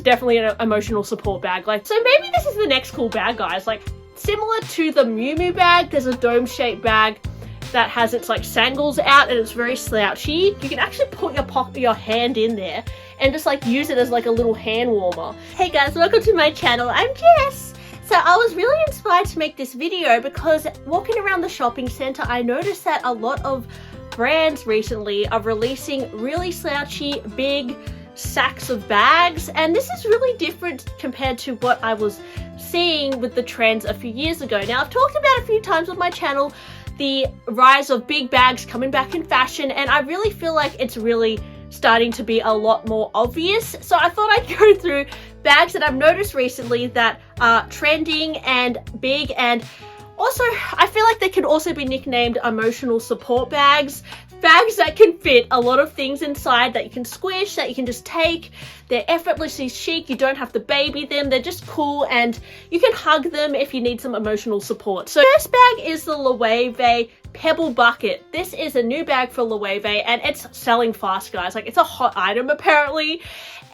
definitely an emotional support bag. Like, so maybe this is the next cool bag, guys. Like, similar to the Miu Miu bag, there's a dome-shaped bag that has its like sangles out and it's very slouchy. You can actually put your hand in there and just like use it as like a little hand warmer. Hey guys, welcome to my channel. I'm Jess. So I was really inspired to make this video because walking around the shopping center, I noticed that a lot of brands recently are releasing really slouchy, big sacks of bags, and this is really different compared to what I was seeing with the trends a few years ago. Now, I've talked about a few times on my channel the rise of big bags coming back in fashion, and I really feel like it's really starting to be a lot more obvious. So I thought I'd go through bags that I've noticed recently that are trending and big, and also I feel like they can also be nicknamed emotional support bags. Bags that can fit a lot of things inside, that you can squish, that you can just take. They're effortlessly chic, you don't have to baby them, they're just cool, and you can hug them if you need some emotional support. So first bag is the Loewe Pebble Bucket. This is a new bag for Loewe and it's selling fast, guys. Like, it's a hot item apparently.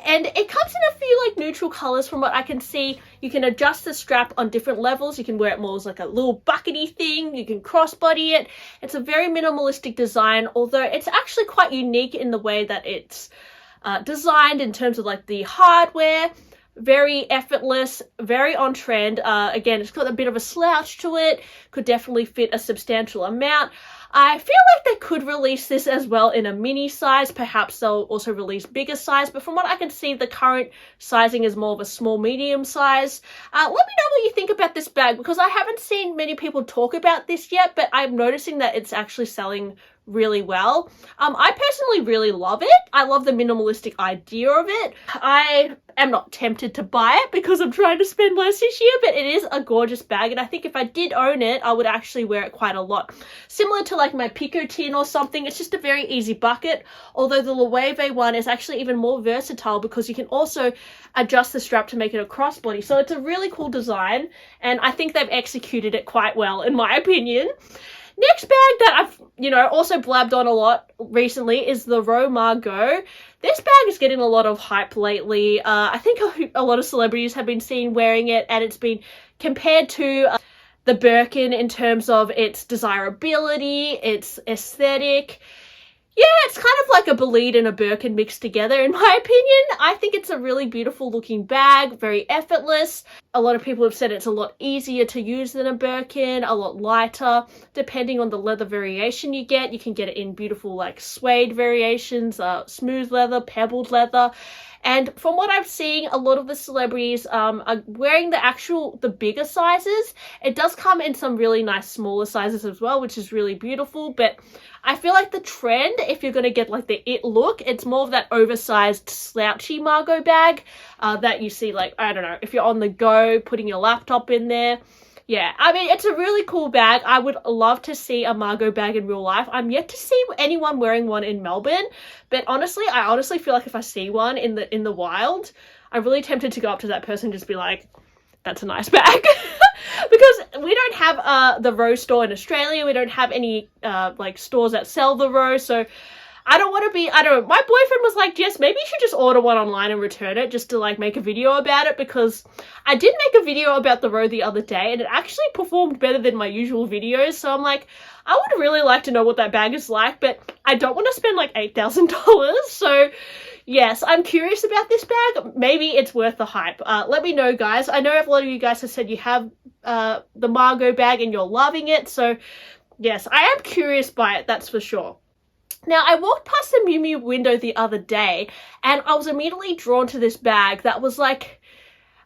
And it comes in a few like neutral colors from what I can see. You can adjust the strap on different levels. You can wear it more as like a little buckety thing. You can crossbody it. It's a very minimalistic design, although it's actually quite unique in the way that it's designed in terms of like the hardware. Very effortless, very on trend. Again, it's got a bit of a slouch to it. Could definitely fit a substantial amount. I feel like they could release this as well in a mini size. Perhaps they'll also release bigger size, but from what I can see, the current sizing is more of a small medium size. Let me know what you think about this bag, because I haven't seen many people talk about this yet, but I'm noticing that it's actually selling really well. I personally really love it. I love the minimalistic idea of it. I am not tempted to buy it because I'm trying to spend less this year, but it is a gorgeous bag, and I think if I did own it, I would actually wear it quite a lot. Similar to like my Pico tin or something, it's just a very easy bucket, although the Loewe one is actually even more versatile because you can also adjust the strap to make it a crossbody. So it's a really cool design, and I think they've executed it quite well in my opinion. Next bag that I've, also blabbed on a lot recently is the Margaux. This bag is getting a lot of hype lately. I think a lot of celebrities have been seen wearing it, and it's been compared to the Birkin in terms of its desirability, its aesthetic. Yeah, it's kind of like a Bolide and a Birkin mixed together, in my opinion. I think it's a really beautiful looking bag, very effortless. A lot of people have said it's a lot easier to use than a Birkin, a lot lighter. Depending on the leather variation you get can get it in beautiful like suede variations, smooth leather, pebbled leather. And from what I've seen, a lot of the celebrities are wearing the bigger sizes. It does come in some really nice smaller sizes as well, which is really beautiful. But I feel like the trend, if you're going to get like the it look, it's more of that oversized slouchy Margaux bag that you see, like, I don't know, if you're on the go, putting your laptop in there. Yeah, I mean, it's a really cool bag. I would love to see a Margaux bag in real life. I'm yet to see anyone wearing one in Melbourne, but I honestly feel like if I see one in the wild, I'm really tempted to go up to that person and just be like, that's a nice bag. Because we don't have the Rose store in Australia. We don't have any like stores that sell the Rose, so I don't want to be, my boyfriend was like, Jess, maybe you should just order one online and return it just to like make a video about it, because I did make a video about the Row the other day and it actually performed better than my usual videos. So I'm like, I would really like to know what that bag is like, but I don't want to spend like $8,000. So yes, I'm curious about this bag. Maybe it's worth the hype. Let me know, guys. I know a lot of you guys have said you have the Margaux bag and you're loving it. So yes, I am curious by it, that's for sure. Now, I walked past the Miu Miu window the other day and I was immediately drawn to this bag that was like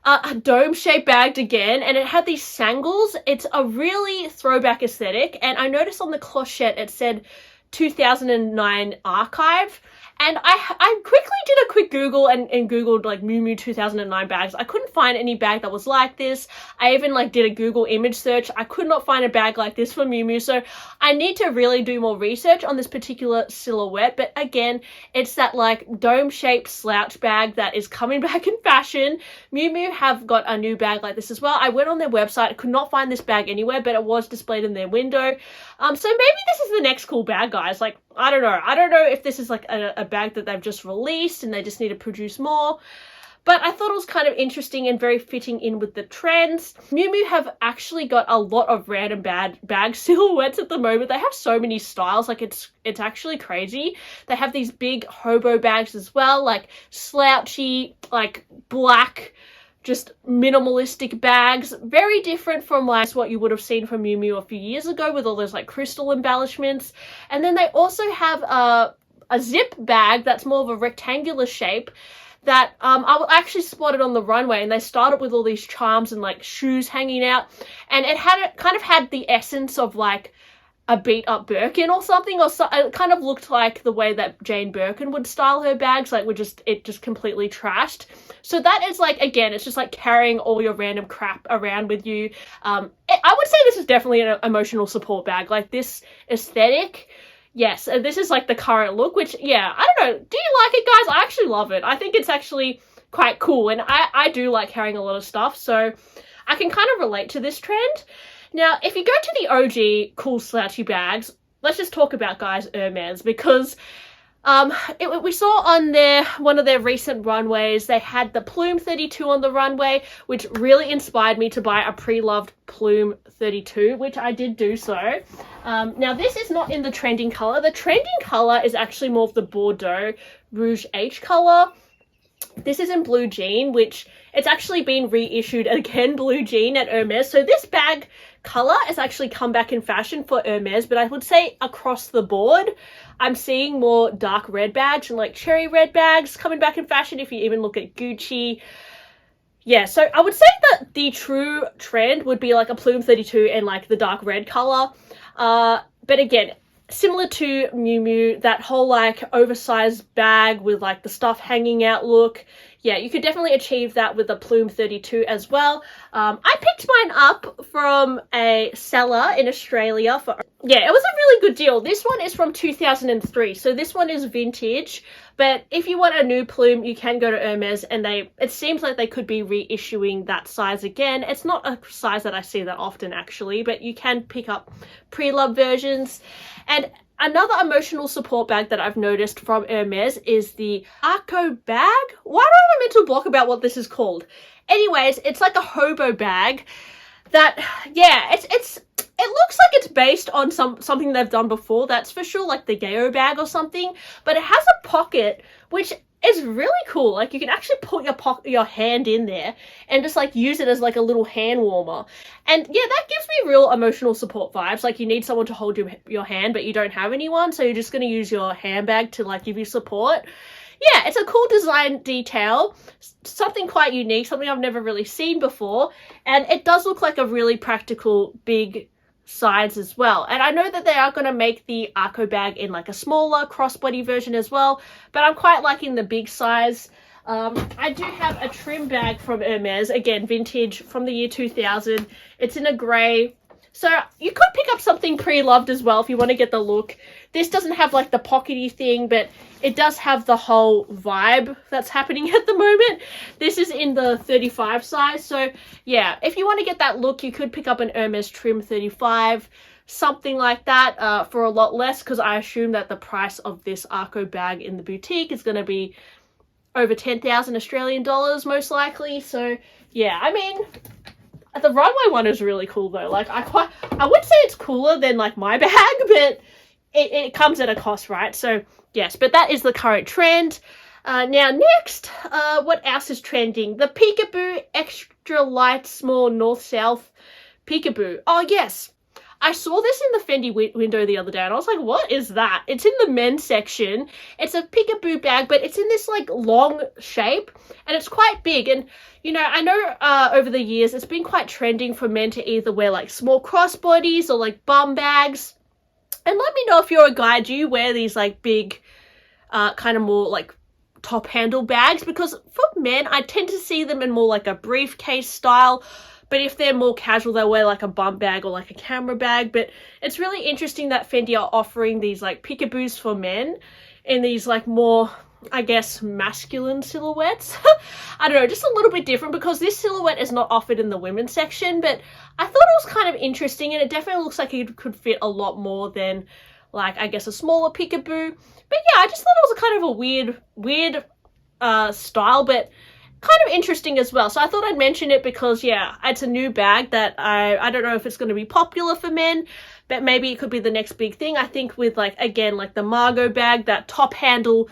a dome-shaped bag again, and it had these sangles. It's a really throwback aesthetic, and I noticed on the clochette it said 2009 archive, and I quickly did a quick Google and Googled like Miu Miu 2009 bags. I couldn't find any bag that was like this. I even like did a Google image search. I could not find a bag like this for Miu Miu, so I need to really do more research on this particular silhouette. But again, it's that like dome-shaped slouch bag that is coming back in fashion. Miu Miu have got a new bag like this as well. I went on their website, I could not find this bag anywhere, but it was displayed in their window. So maybe this is the next cool bag, guys. Like, I don't know if this is like a bag that they've just released and they just need to produce more. but I thought it was kind of interesting and very fitting in with the trends. Miu Miu have actually got a lot of random bag silhouettes at the moment. They have so many styles, like it's actually crazy. They have these big hobo bags as well, like slouchy, like black, just minimalistic bags, very different from like what you would have seen from Miu Miu a few years ago with all those like crystal embellishments. And then they also have a zip bag that's more of a rectangular shape that I actually spotted on the runway, and they started with all these charms and like shoes hanging out, and it kind of had the essence of like a beat up Birkin or something, or so. It kind of looked like the way that Jane Birkin would style her bags, like it just completely trashed. So that is like, again, it's just like carrying all your random crap around with you. I would say this is definitely an emotional support bag. Like this aesthetic, yes, and this is like the current look, which, yeah, I don't know, do you like it, guys? I actually love it. I think it's actually quite cool, and I do like carrying a lot of stuff, so I can kind of relate to this trend. Now, if you go to the OG cool slouchy bags, let's just talk about, guys, Hermes, because we saw on one of their recent runways, they had the Plume 32 on the runway, which really inspired me to buy a pre-loved Plume 32, which I did do so. Now, this is not in the trending color. The trending color is actually more of the Bordeaux Rouge H color. This is in blue jean, which it's actually been reissued again, blue jean at Hermes. So this bag color has actually come back in fashion for Hermes, but I would say across the board, I'm seeing more dark red bags and like cherry red bags coming back in fashion. If you even look at Gucci. Yeah, so I would say that the true trend would be like a Plume 32 and like the dark red color. But again, similar to Miu Miu, that whole like oversized bag with like the stuff hanging out look. Yeah, you could definitely achieve that with the Plume 32 as well. I picked mine up from a seller in Australia for, yeah, it was a really good deal. This one is from 2003, so this one is vintage. But if you want a new Plume, you can go to Hermes, and it seems like they could be reissuing that size again. It's not a size that I see that often, actually, but you can pick up pre-loved versions. And another emotional support bag that I've noticed from Hermes is the Margaux bag. Why do I have a mental block about what this is called? Anyways, it's like a hobo bag that, yeah, it looks like it's based on something they've done before, that's for sure, like the Yayo bag or something, but it has a pocket, which is really cool. Like you can actually put your hand in there and just like use it as like a little hand warmer. And yeah, that gives me real emotional support vibes. Like you need someone to hold your hand, but you don't have anyone, so you're just going to use your handbag to like give you support. Yeah, it's a cool design detail, something quite unique, something I've never really seen before, and it does look like a really practical big size as well. And I know that they are going to make the Margaux bag in like a smaller crossbody version as well, but I'm quite liking the big size. I do have a trim bag from Hermes, again vintage from the year 2000. It's in a grey, so you could pick up something pre-loved as well if you want to get the look. This doesn't have like the pockety thing, but it does have the whole vibe that's happening at the moment. This is in the 35 size, so yeah, if you want to get that look, you could pick up an Hermes trim 35, something like that, for a lot less, because I assume that the price of this Margaux bag in the boutique is going to be over 10,000 Australian dollars most likely. So yeah, I mean, the runway one is really cool though. Like I would say it's cooler than like my bag, but it comes at a cost, right? So yes, but that is the current trend. Now next, what else is trending? The Peekaboo Extra Light Small North-South Peekaboo. Oh yes, I saw this in the Fendi window the other day, and I was like, what is that? It's in the men's section. It's a peekaboo bag, but it's in this like long shape, and it's quite big. And you know, I know over the years it's been quite trending for men to either wear like small crossbodies or like bum bags. And let me know if you're a guy, do you wear these like big, kind of more like top handle bags? Because for men, I tend to see them in more like a briefcase style. But if they're more casual, they'll wear like a bum bag or like a camera bag. But it's really interesting that Fendi are offering these like peekaboos for men in these like more, I guess, masculine silhouettes. I don't know, just a little bit different, because this silhouette is not offered in the women's section. But I thought it was kind of interesting, and it definitely looks like it could fit a lot more than like, I guess, a smaller peekaboo. But yeah, I just thought it was a kind of a weird style, but kind of interesting as well. So I thought I'd mention it because, yeah, it's a new bag that I don't know if it's going to be popular for men, but maybe it could be the next big thing. I think with, like, again, like the Margaux bag, that top handle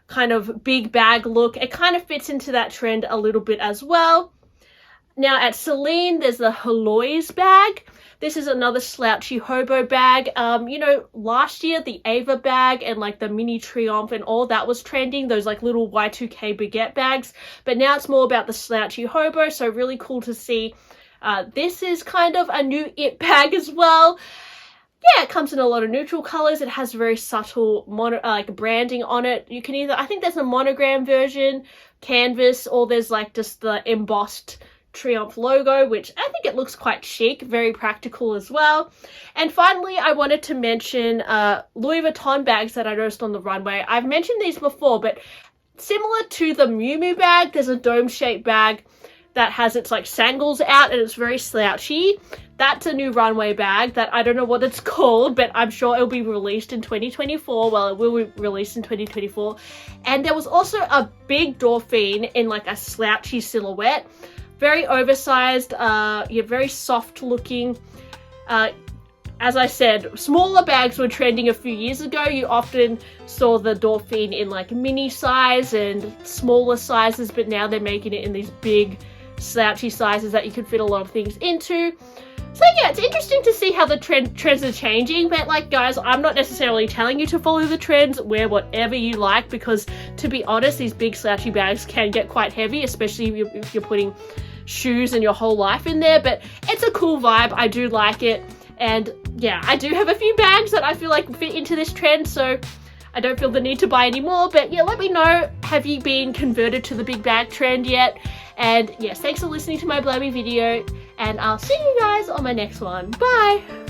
kind of big bag look, it kind of fits into that trend a little bit as well. Now at Celine, there's the Heloise bag. This is another slouchy hobo bag. You know, last year the Ava bag and like the mini Triomphe and all that was trending, those like little Y2K baguette bags. But now it's more about the slouchy hobo, so really cool to see. This is kind of a new it bag as well. Yeah, it comes in a lot of neutral colors. It has very subtle branding on it. You can either, I think there's a monogram version, canvas, or there's like just the embossed Triumph logo, which I think it looks quite chic, very practical as well. And finally, I wanted to mention Louis Vuitton bags that I noticed on the runway. I've mentioned these before, but similar to the Miu Miu bag, there's a dome-shaped bag that has its like sangles out and it's very slouchy. That's a new runway bag that I don't know what it's called, but I'm sure it'll be released in 2024. Well, it will be released in 2024. And there was also a big Dauphine in like a slouchy silhouette. Very oversized, very soft looking. As I said, smaller bags were trending a few years ago. You often saw the Dauphine in like mini size and smaller sizes, but now they're making it in these big slouchy sizes that you can fit a lot of things into. So yeah, it's interesting to see how the trends are changing, but like guys, I'm not necessarily telling you to follow the trends, wear whatever you like, because to be honest, these big slouchy bags can get quite heavy, especially if you're putting shoes and your whole life in there. But it's a cool vibe, I do like it, and yeah, I do have a few bags that I feel like fit into this trend, so I don't feel the need to buy any more. But yeah, let me know, have you been converted to the big bag trend yet? And yes, thanks for listening to my blabby video, and I'll see you guys on my next one. Bye!